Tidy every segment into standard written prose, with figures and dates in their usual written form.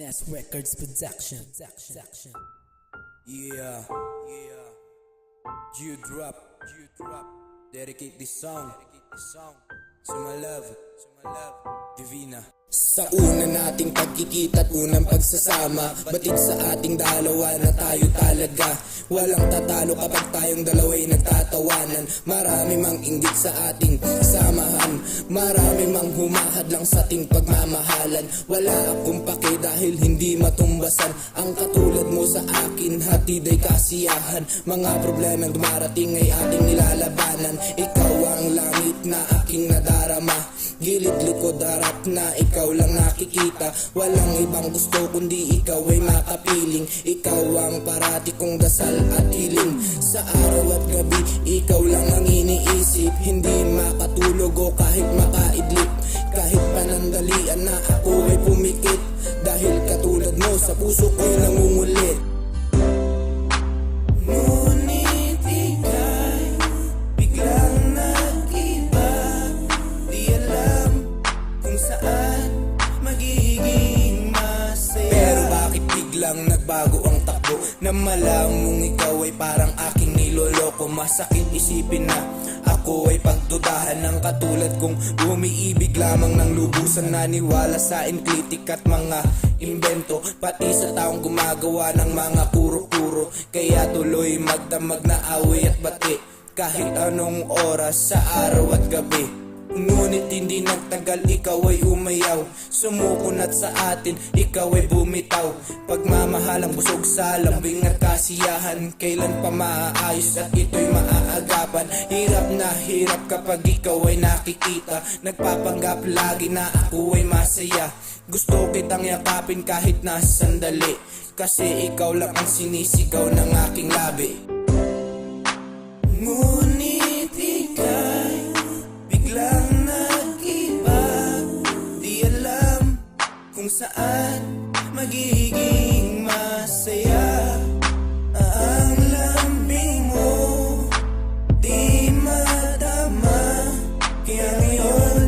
S Records Production. Yeah. Geodrop. Dedicate this song to my love, Divina. Sa una nating pagkikita't unang pagsasama, batid sa ating dalawa na tayo talaga walang tatalo kapag tayong dalawa'y nagtatawanan. Marami mang inggit sa ating samahan, marami mang humahad lang sa ating pagmamahalan. Wala akong pake dahil hindi matumbasan ang katulad mo sa akin, hatid ay kasiyahan. Mga problemang dumarating ay ating nilalabanan. Ikaw ang langit na aking nadarama, gilid likod harap na ikaw lang nakikita. Walang ibang gusto kundi ikaw ay makapiling. Ikaw ang parati kong dasal at hiling. Sa araw at gabi ikaw lang ang iniisip. Hindi makatulog o kahit makaidlip. Kahit panandalian na ako ay pumikit, dahil katulad mo sa puso ko'y nangungulit. Ngunit ika'y biglang nag-iba, di alam kung saan magiging masaya. Pero bakit biglang nagbago ang takbo? Na malamang ikaw ay parang aking niloloko. Masakit isipin na ako ay pagdudahan ng katulad kong umiibig lamang ng lubusan. Naniwala sa enklitik at mga imbento, pati sa taong gumagawa ng mga kuro-kuro. Kaya tuloy magdamag na away at bati kahit anong oras sa araw at gabi. Ngunit hindi nagtagal ikaw ay umayaw, sumukunat sa atin, ikaw ay bumitaw. Pagmamahalang busog sa lambing at kasiyahan, kailan pa maaayos at ito'y maaagapan. Hirap na hirap kapag ikaw ay nakikita, nagpapanggap lagi na ako ay masaya. Gusto kitang yakapin kahit na sandali, kasi ikaw lang ang sinisigaw ng aking labi. Ngunit ika'y biglang nag-iba, di alam kung saan magiging masaya. Ang lambing mo di madama, kaya ngayon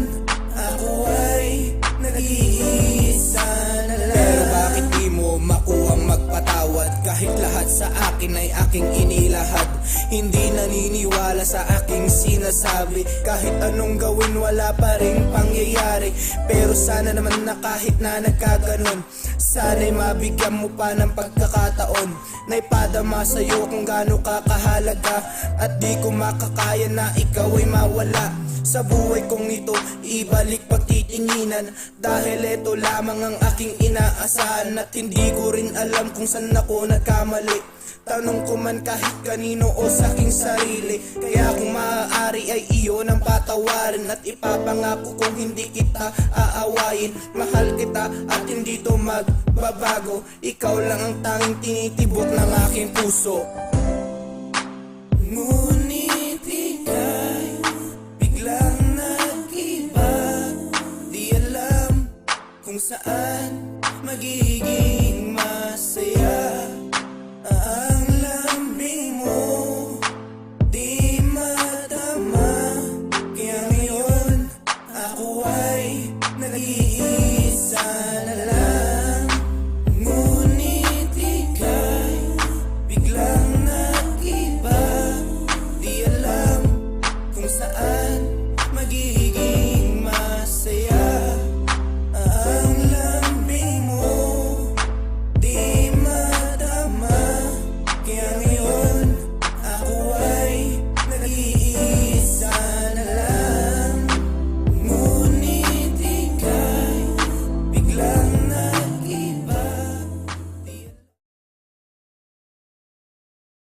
ako ay nag-iisa na lang. Pero bakit di mo makuhang magpatawad kahit lahat sa akin ay aking inilahad? Hindi naniniwala sa aking sinasabi, kahit anong gawin wala pa ring pangyayari. Pero sana naman na kahit na nagkaganon, sana'y mabigyan mo pa ng pagkakataon na ipadama sa'yo kung gaano ka kahalaga. At di ko makakaya na ikaw ay mawala sa buhay kong ito, ibalik pagtitinginan. Dahil ito lamang ang aking inaasahan, at hindi ko rin alam kung saan ako nagkamali. Tanong ko man kahit kanino o sa aking sarili, kaya kung maaari ay iyon ang patawarin. At ipapangako kung hindi kita aawayin. Mahal kita at hindi to magbabago, ikaw lang ang tanging tinitibok ng aking puso. Ngunit ika'y biglang nag-iba, di alam kung saan magiging